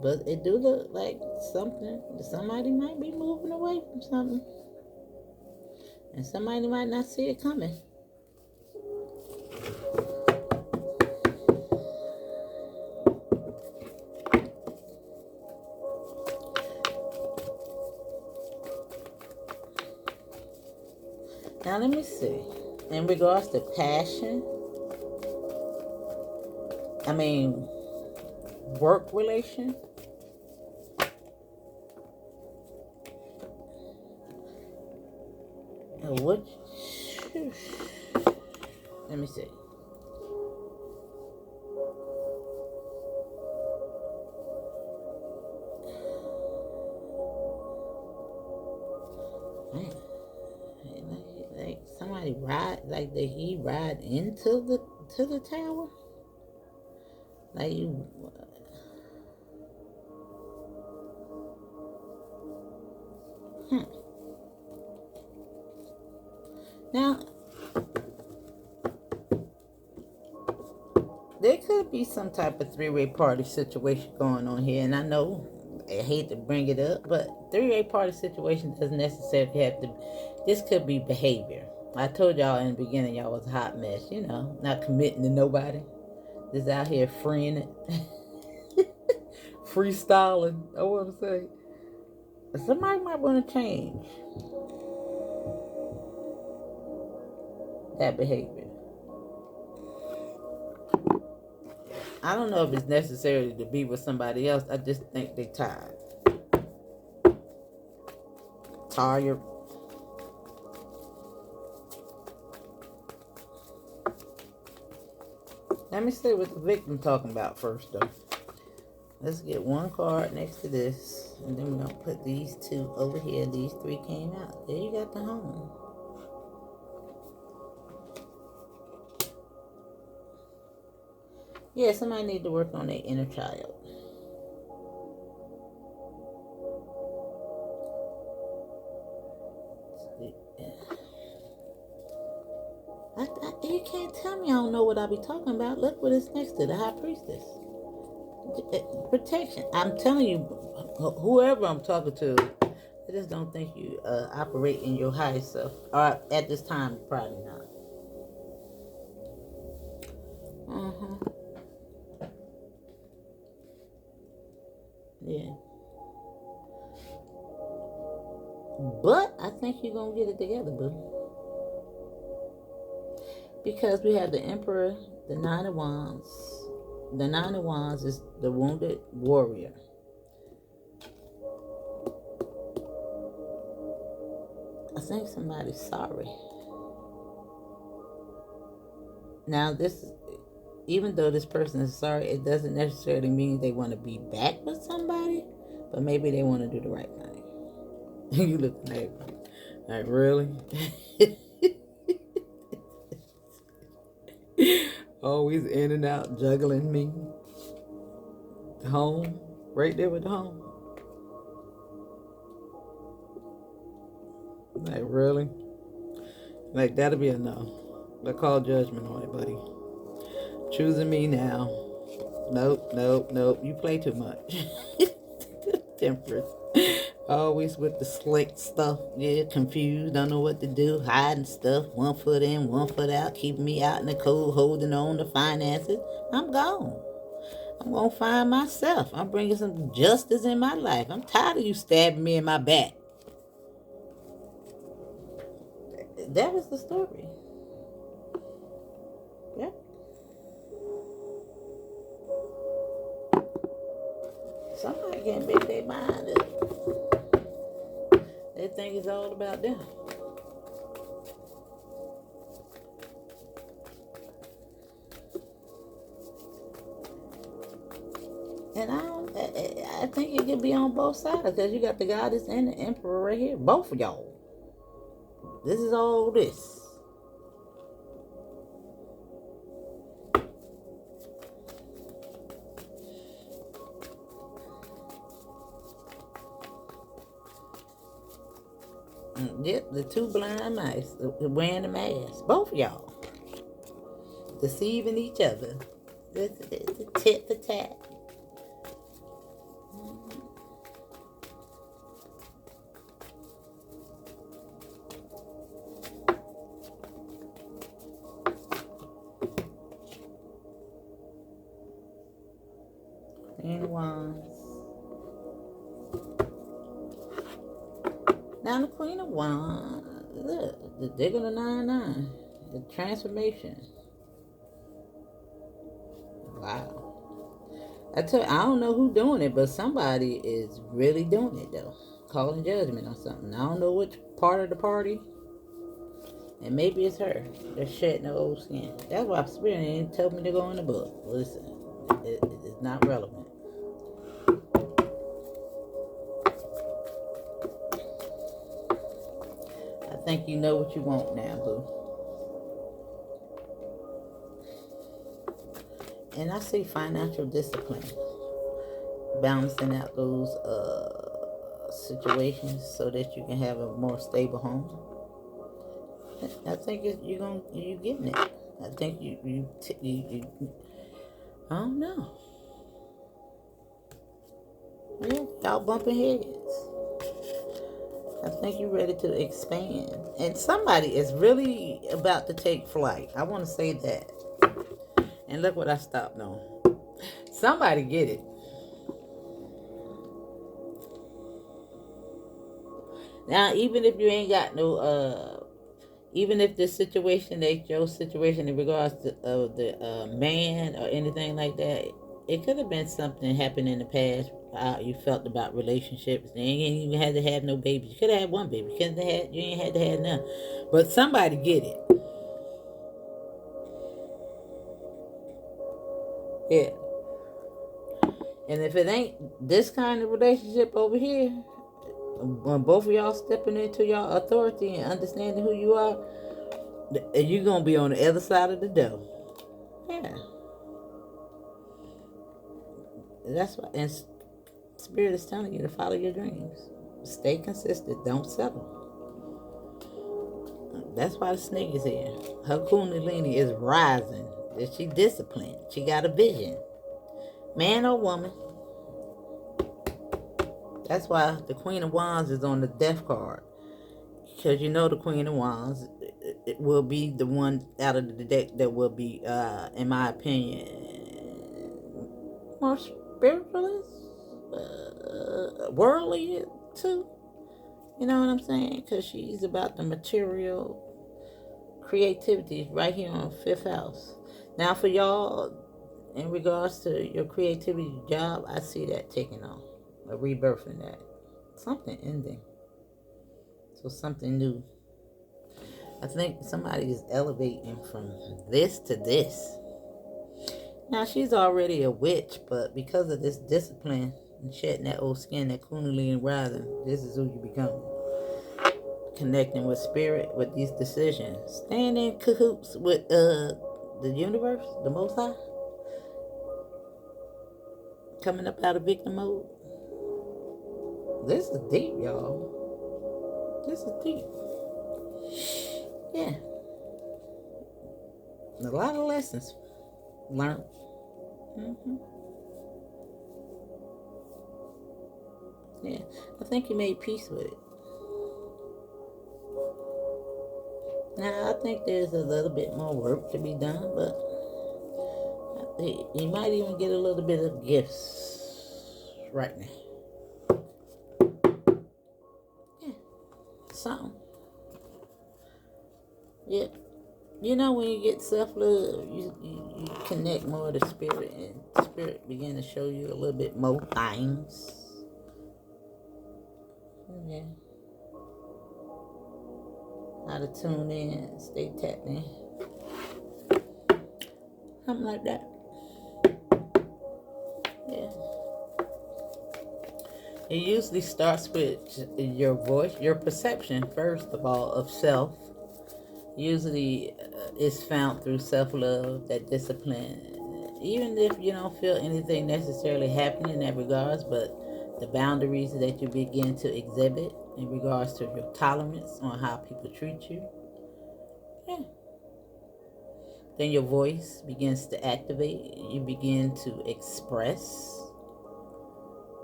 But it do look like something. Somebody might be moving away from something. And somebody might not see it coming. Now let me see. In regards to passion, work relation. What? Let me see. Man, like somebody ride, like did he ride into the tower? Like you. Now, there could be some type of three-way party situation going on here, and I know I hate to bring it up, but three-way party situation doesn't necessarily have to. This could be behavior. I told y'all in the beginning y'all was a hot mess, not committing to nobody. Just out here freeing it, freestyling. I want to say somebody might want to change that behavior. I don't know if it's necessary to be with somebody else. I just think they're tired. Tired. Let me see what the victim talking about first, though. Let's get one card next to this, and then we're going to put these two over here. These three came out. There you got the home. Yeah, somebody need to work on their inner child. You can't tell me I don't know what I be talking about. Look what it's next to, the high priestess. Protection. I'm telling you, whoever I'm talking to, I just don't think you operate in your highest self. Or at this time, probably not. Yeah. But I think you're going to get it together, boo. Because we have the Emperor, the Nine of Wands. The Nine of Wands is the wounded warrior. I think somebody's sorry. Now, even though this person is sorry, it doesn't necessarily mean they want to be back with somebody, but maybe they want to do the right thing. You look like really? Always in and out, juggling me. Home, right there with the home. Like, really? Like, that'll be enough. I call judgment on it, buddy. Choosing me now. Nope, nope, nope. You play too much. Temperance. Always with the slick stuff. Yeah, confused. Don't know what to do. Hiding stuff. 1 foot in, 1 foot out. Keeping me out in the cold. Holding on to finances. I'm gone. I'm going to find myself. I'm bringing some justice in my life. I'm tired of you stabbing me in my back. That was the story. Yeah. Somebody can't make their mind up. They think it's all about them. And I think it could be on both sides because you got the goddess and the emperor right here. Both of y'all. This is all this. Yep, the two blind mice wearing the mask. Both of y'all. Deceiving each other. It's a tit for tat. Queen of Wands. Now the Queen of Wands. Look, the Digger of 9-9. The transformation. Wow. I don't know who doing it, but somebody is really doing it though. Calling judgment on something. I don't know which part of the party. And maybe it's her. They're shedding the old skin. That's why Spirit ain't told me to go in the book. Listen, it's not relevant. I think you know what you want now, boo. And I see financial discipline. Balancing out those situations so that you can have a more stable home. I think you getting it. I think you I don't know. Yeah, y'all bumping heads. I think you're ready to expand. And somebody is really about to take flight. I want to say that. And look what I stopped on. Somebody get it. Now, even if you ain't got no, even if the situation ain't your situation in regards to the man or anything like that, it could have been something happened in the past. How you felt about relationships. You ain't even had to have no babies. You could have had one baby. You ain't had to have none. But somebody get it. Yeah. And if it ain't this kind of relationship over here, when both of y'all stepping into your authority and understanding who you are, you're going to be on the other side of the door. Yeah. That's why, and Spirit is telling you to follow your dreams. Stay consistent. Don't settle. That's why the snake is here. Her kundalini is rising. She disciplined. She got a vision. Man or woman. That's why the Queen of Wands is on the death card. Because you know the Queen of Wands it will be the one out of the deck that will be, in my opinion, more spiritualist, worldly too. You know what I'm saying? Because she's about the material creativity right here on 5th house. Now for y'all, in regards to your creativity job, I see that taking off. A rebirth in that. Something ending. So something new. I think somebody is elevating from this to this. Now she's already a witch, but because of this discipline and shedding that old skin, that kundalini rising, this is who you become. Connecting with spirit with these decisions. Staying in cahoots with the the universe, the Most High, coming up out of victim mode. This is deep, y'all. This is deep. Yeah. A lot of lessons learned. Mm-hmm. Yeah. I think you made peace with it. Now, I think there's a little bit more work to be done, but I think you might even get a little bit of gifts right now. Yeah. Something. Yeah. You know, when you get self-love, you connect more to spirit, and spirit begin to show you a little bit more things. Yeah. How to tune in, stay tapped in. Something like that. Yeah. It usually starts with your voice, your perception, first of all, of self. Usually is found through self-love, that discipline. Even if you don't feel anything necessarily happening in that regards, but the boundaries that you begin to exhibit in regards to your tolerance on how people treat you. Yeah. Then your voice begins to activate. You begin to express.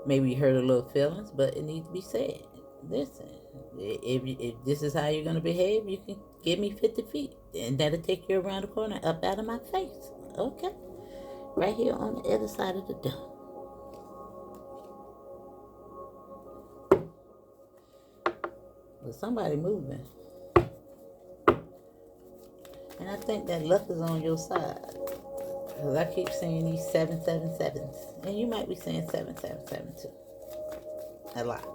Maybe you hurt a little feelings, but it needs to be said. Listen, if this is how you're going to behave, you can give me 50 feet. And that'll take you around the corner, up out of my face. Okay? Right here on the other side of the door. But somebody moving. And I think that luck is on your side. Because I keep saying these 777s. And you might be saying 777 too. A lot.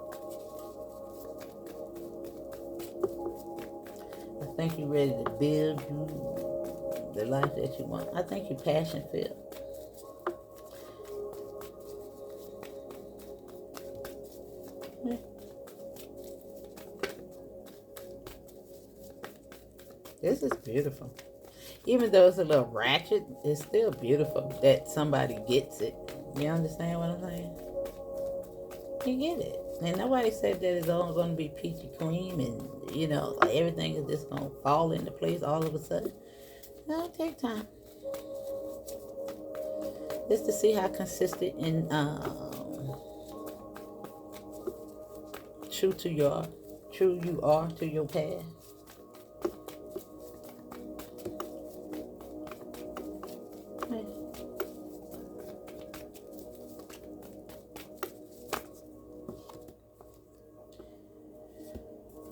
I think you're ready to build you the life that you want. I think you're passion filled. Yeah. This is beautiful. Even though it's a little ratchet, it's still beautiful that somebody gets it. You understand what I'm saying? You get it. And nobody said that it's all going to be peachy cream and, you know, everything is just going to fall into place all of a sudden. No, take time. Just to see how consistent and true you are to your path.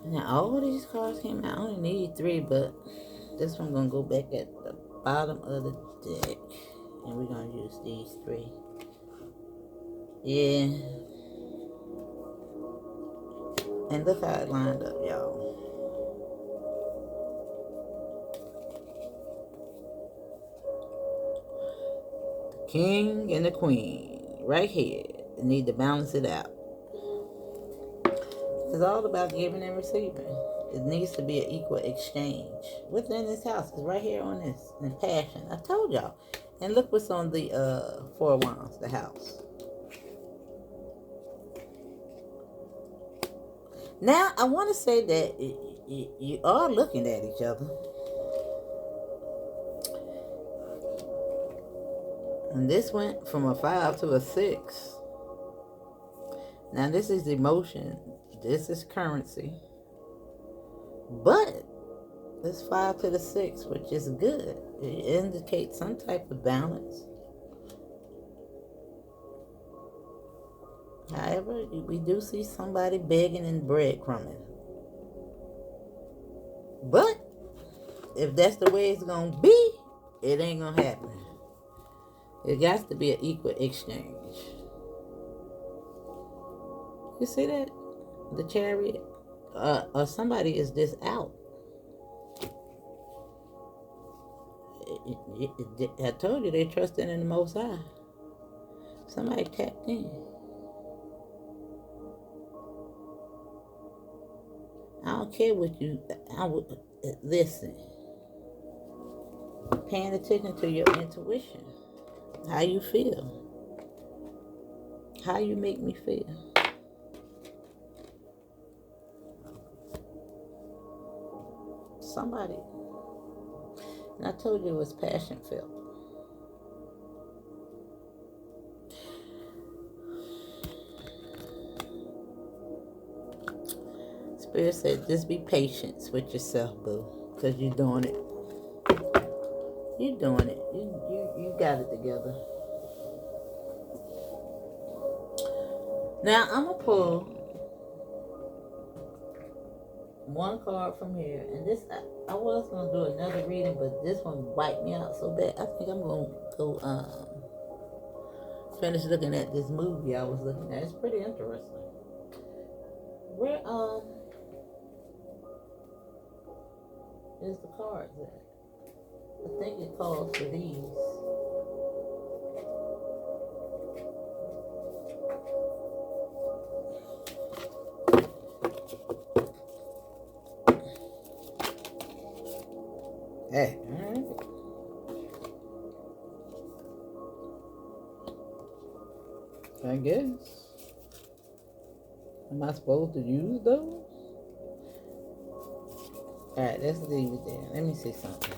Now all these cards came out. I only need 3, but this one gonna go back at the bottom of the deck, and we're gonna use these 3. Yeah. And look how it lined up, y'all. The king and the queen, right here. You need to balance it out. It's all about giving and receiving. It needs to be an equal exchange within this house. It's right here on this in passion. I told y'all. And look what's on the 4 wands, the house. Now I want to say that you are looking at each other, and this went from a 5 to a 6. Now this is emotion. This is currency. But this 5 to the 6, which is good. It indicates some type of balance. However, we do see somebody begging and breadcrumbing. But if that's the way it's going to be, it ain't going to happen. It got to be an equal exchange. You see that? The Chariot? Or somebody is just out. I told you they trusted in the Most High. Somebody tapped in. I don't care what you... listen. paying attention to your intuition. How you feel. How you make me feel. Somebody. And I told you it was passion filled. Spirit said, just be patient with yourself, boo. Because you're doing it. You're doing it. You got it together. Now, I'm going to pull one card from here. And this, I was going to do another reading, but this one wiped me out so bad. I think I'm going to go finish looking at this movie I was looking at. It's pretty interesting. Where is the cards at? I think it calls for these. Hey, alright. I guess. Am I supposed to use those? Alright, let's leave it there. Let me see something.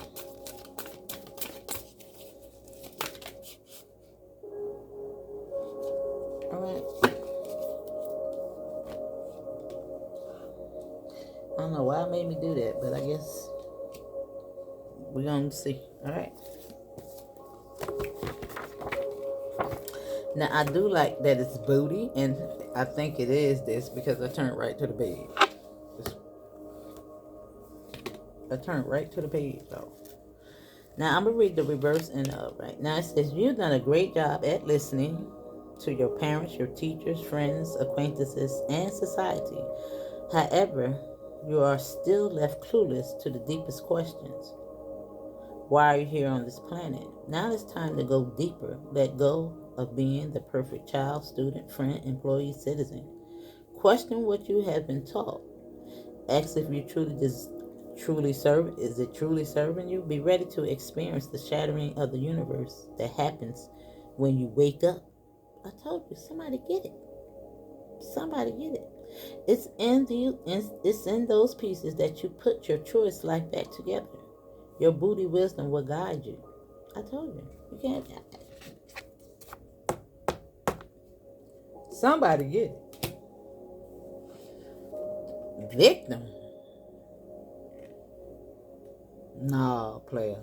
Alright. I don't know why it made me do that, but I guess we're going to see. Alright. Now, I do like that it's booty, and I think it is this because I turned right to the bed. I turned right to the page, though. Now, I'm going to read the reverse and right. Now, it says, you've done a great job at listening to your parents, your teachers, friends, acquaintances, and society. However, you are still left clueless to the deepest questions. Why are you here on this planet? Now it's time to go deeper. Let go of being the perfect child, student, friend, employee, citizen. Question what you have been taught. Ask if you truly serve. Is it truly serving you? Be ready to experience the shattering of the universe that happens when you wake up. I told you, somebody get it. Somebody get it. It's in those pieces that you put your truest life back together. Your booty wisdom will guide you. I told you. You can't. Somebody get it. Victim. No, player.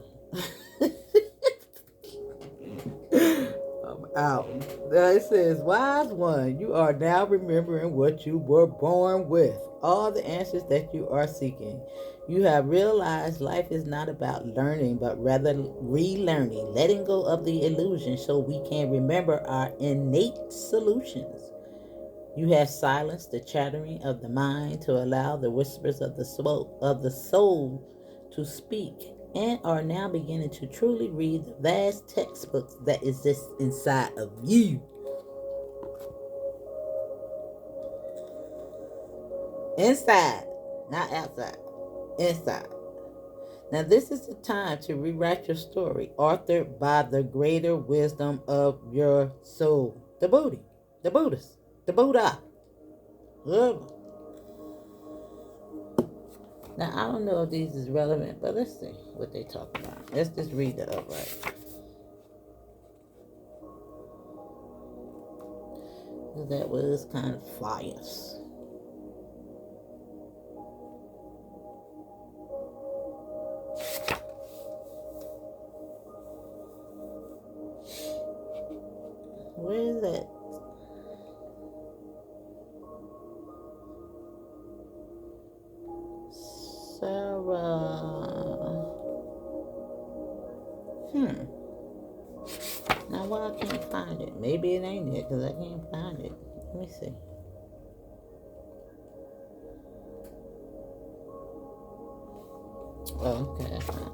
I'm out. It says, wise one, you are now remembering what you were born with. All the answers that you are seeking. You have realized life is not about learning, but rather relearning, letting go of the illusion so we can remember our innate solutions. You have silenced the chattering of the mind to allow the whispers of the soul to speak, and are now beginning to truly read the vast textbooks that exist inside of you. Inside, not outside. Inside. Now this is the time to rewrite your story, authored by the greater wisdom of your soul. The Buddha. The Buddhist. The Buddha. Good. Now, I don't know if these is relevant, but let's see what they talk about. Let's just read the upright. That was kind of flyers. Where is that? Sarah. Now why I can't find it? Maybe it ain't it because I can't find it. Let me see. Oh, okay, I found it.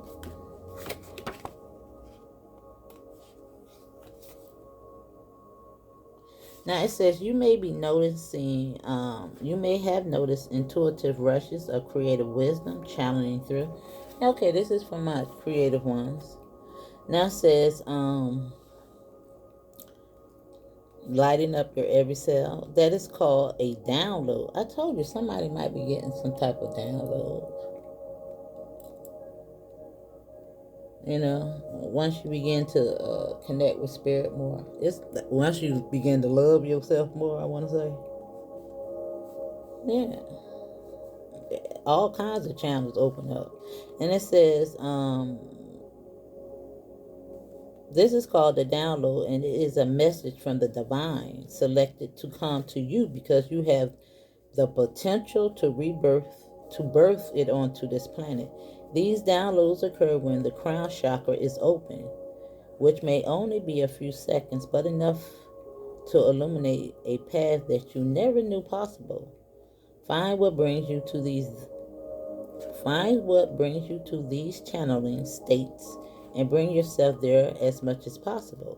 Now it says you may be noticing, you may have noticed intuitive rushes of creative wisdom channeling through. Okay, this is for my creative ones. Now it says, lighting up your every cell. That is called a download. I told you somebody might be getting some type of download. You know, once you begin to connect with spirit more, it's once you begin to love yourself more. I want to say, yeah, all kinds of channels open up, and it says, this is called the download, and it is a message from the divine selected to come to you because you have the potential to birth it onto this planet. These downloads occur when the crown chakra is open, which may only be a few seconds, but enough to illuminate a path that you never knew possible. Find what brings you to these channeling states and bring yourself there as much as possible.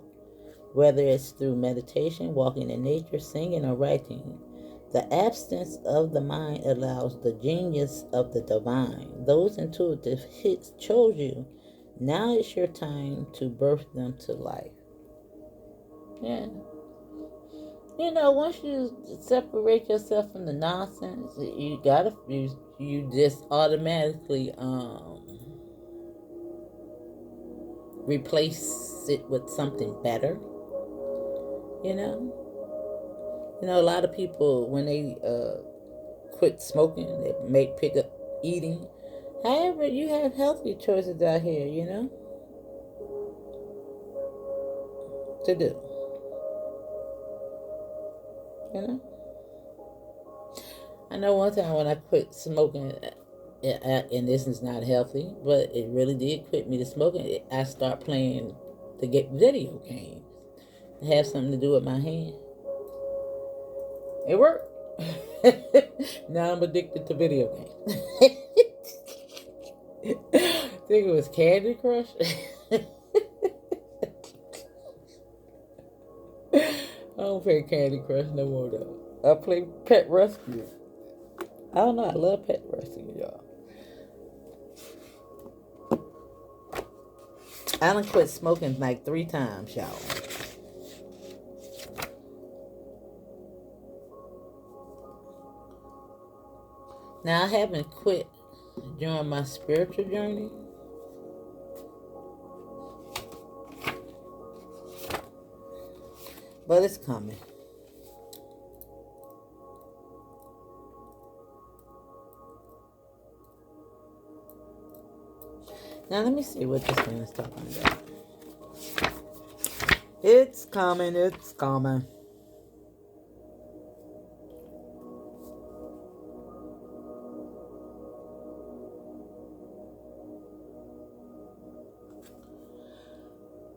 Whether it's through meditation, walking in nature, singing, or writing, the absence of the mind allows the genius of the divine. Those intuitive hits chose you. Now it's your time to birth them to life. Yeah. You know, once you separate yourself from the nonsense, you just automatically replace it with something better. You know, a lot of people when they quit smoking, they may pick up eating. However, you have healthy choices out here. To do. You know. I know one time when I quit smoking, and this is not healthy, but it really did quit me to smoking. I start playing to get video games. It has something to do with my hand. It worked. Now I'm addicted to video games. Think it was Candy Crush. I don't play Candy Crush no more though. I play Pet Rescue. I don't know. I love Pet Rescue, y'all. I done quit smoking like 3 times, y'all. Now I haven't quit during my spiritual journey. But it's coming. Now let me see what this man is talking about. It's coming, it's coming.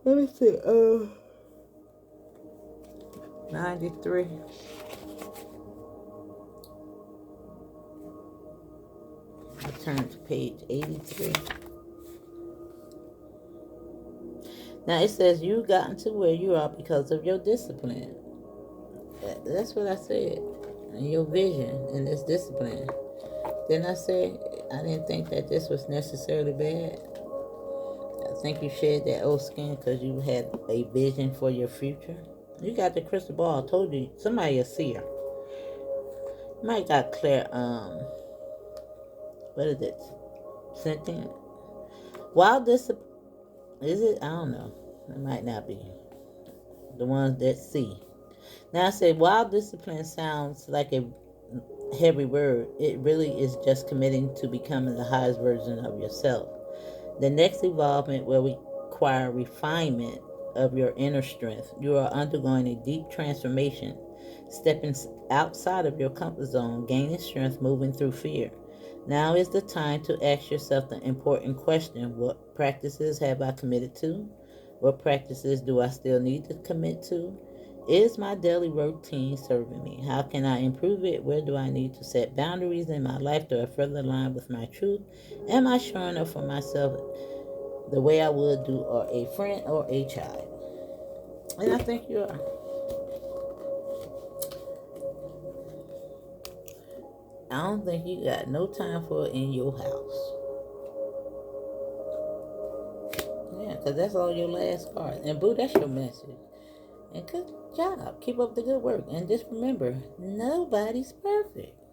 Let me see. 93. I turn to page 83. Now it says you've gotten to where you are because of your discipline. That's what I said. And your vision and this discipline. Didn't I say I didn't think that this was necessarily bad? I think you shed that old skin because you had a vision for your future. You got the crystal ball. I told you somebody a seer. You might got clear. What is it? Sentient. Wild discipline. Is it? I don't know. It might not be. The ones that see. Now I say wild discipline sounds like a heavy word. It really is just committing to becoming the highest version of yourself. The next evolvement will require refinement of your inner strength. You are undergoing a deep transformation, stepping outside of your comfort zone, gaining strength, moving through fear. Now is the time to ask yourself the important question: what practices have I committed to? What practices do I still need to commit to? Is my daily routine serving me? How can I improve it? Where do I need to set boundaries in my life to further align with my truth? Am I showing up for myself the way I would do or a friend or a child? And I think you are. I don't think you got no time for it in your house. Yeah. because that's all your last card. And boo, that's your message. And good job. Keep up the good work. And just remember, nobody's perfect.